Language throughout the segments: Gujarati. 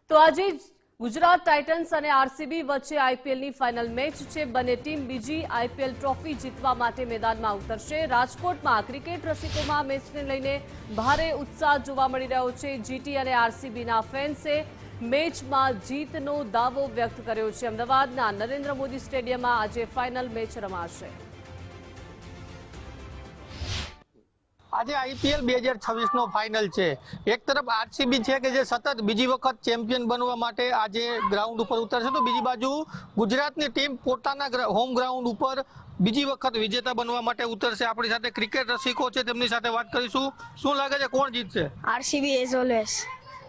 તો આજે ગુજરાત ટાઇટન્સ અને આરસીબી વચ્ચે આઈપીએલની ફાઇનલ મેચ છે। બંને ટીમ બીજી આઈપીએલ ટ્રોફી જીતવા માટે મેદાનમાં ઉતરશે। રાજકોટમાં ક્રિકેટ રસિકોમાં મેચને લઈને ભારે ઉત્સાહ જોવા મળી રહ્યો છે। જીટી અને આરસીબીના ફેન્સે મેચમાં જીતનો દાવો વ્યક્ત કર્યો છે। અમદાવાદના નરેન્દ્ર મોદી સ્ટેડિયમમાં આજે ફાઇનલ મેચ રમાશે। આજે આઈપીએલ 2026 નો ફાઇનલ છે। એક તરફ આરસીબી છે કે જે સતત બીજી વખત ચેમ્પિયન બનવા માટે આજે ગ્રાઉન્ડ ઉપર ઉતરશે, તો બીજી બાજુ ગુજરાતની ટીમ પોતાના હોમ ગ્રાઉન્ડ ઉપર બીજી વખત વિજેતા બનવા માટે ઉતરશે। આપણી સાથે ક્રિકેટ રસિકો છે, તેમની સાથે વાત કરીશું। શું લાગે છે કોણ જીતશે? RCB as always.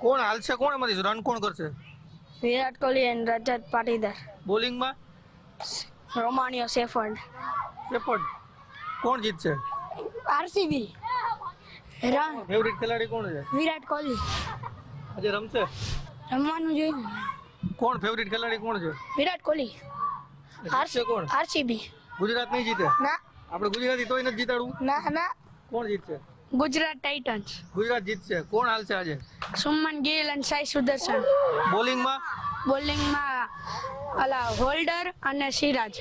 કોણ હાલશે? કોણ એમાંથી રન કોણ કરશે? વિરાટ કોહલી એન્ડ રજત પાટીદાર। બોલિંગમાં રોમાનિયો સેફર્ડ। કોણ જીતશે? આરસીબી। રન ફેવરિટ ખેલાડી કોણ છે? વિરાટ કોહલી। આજે રમશે? રમવાનું જોઈએ। કોણ ફેવરિટ ખેલાડી કોણ છે? વિરાટ કોહલી। જીતશે કોણ? આરસીબી। ગુજરાત નહીં જીતે? ના આપણે ગુજરાતી તોય નથી જીતાડવું? ના ના, કોણ જીતશે? ગુજરાત ટાઇટન્સ। ગુજરાત જીતશે। કોણ હાલશે આજે? સુમન ગિલ અને સાઈ સુદર્શન। બોલિંગમાં બોલિંગમાં અલા હોલ્ડર અને સિરાજ।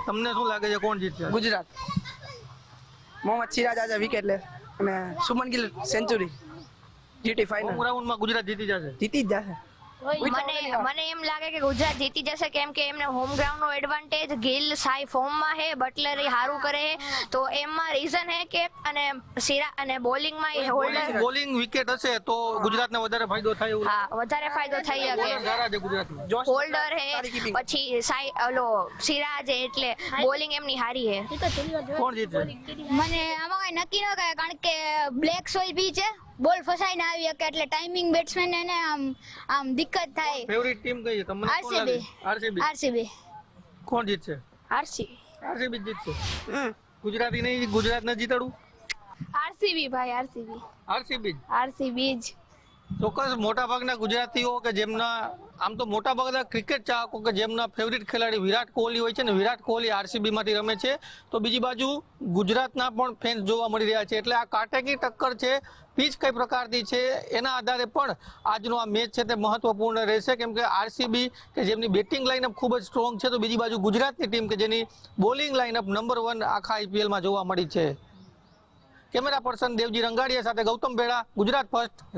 તમને શું લાગે છે કોણ જીતશે? ગુજરાત। મોહમ્મદ સિરાજ આજે વિકેટ લે અને Suman Gill century. GT home final ગ્રાઉન્ડમાં ગુજરાત જીતી જશે। જીતી જ જશે। મને એમ લાગે કે ગુજરાત જીતી જશે, કેમ કે એમને હોમ ગ્રાઉન્ડ નો એડવાન્ટેજ, ગિલ સાઈ ફોર્મમાં હે, બટલર એ સારું કરે હે, તો એમાં રીઝન હે કે અને સિરા અને બોલિંગમાં એ હોલ્ડર, બોલિંગ વિકેટ હશે તો ગુજરાતને વધારે ફાયદો થાય એવું હા વધારે ફાયદો થઈ બોલર શકે। સારા છે ગુજરાતમાં। હોલ્ડર હે, પછી સાઈ ઓલો સિરાજ હે, એટલે બોલિંગ એમની સારી હે। કોણ જીતશે? મને આમાં કઈ નક્કી ન કહે, કારણ કે બ્લેક સોઇલ બી છે, બોલ ફસાઈને આવી શકે એટલે ટાઈમિંગ બેટ્સમેન ને આમ દિક્કત થાય। ફેવરિટ ટીમ કઈ છે તમને? કોણ લાગે? આરસીબી। આરસીબી। કોણ જીતશે? આરસીબી। આરસીબી જીતશે। ગુજરાતી નહીં, ગુજરાત ને જીતાડવું? આરસીબી ભાઈ, આરસીબી। આરસીબી આરસીબી જ ચોક્કસ। મોટા ભાગના ગુજરાતીઓ કે જેમના આમ તો મોટા ભાગના ક્રિકેટ ચાહકો કે જેમના ફેવરિટ ખેલાડી વિરાટ કોહલી હોય છે ને, વિરાટ કોહલી આરસીબી માંથી રમે છે, તો બીજી બાજુ ગુજરાતના પણ ફેન્સ જોવા મળી રહ્યા છે। એટલે આ કાંટેકી ટક્કર છે। પીચ કઈ પ્રકારની છે એના આધારે પણ આજનો આ મેચ છે તે મહત્વપૂર્ણ રહેશે, કેમ કે આરસીબી કે જેમની બેટિંગ લાઇનઅપ ખૂબ જ સ્ટ્રોંગ છે, તો બીજી બાજુ ગુજરાતની ટીમ કે જેની બોલિંગ લાઇનઅપ નંબર 1 આખા આઈપીએલમાં જોવા મળી છે। કેમેરા પર્સન દેવજી રંગાડિયા સાથે ગૌતમ બેડા, ગુજરાત ફર્સ્ટ।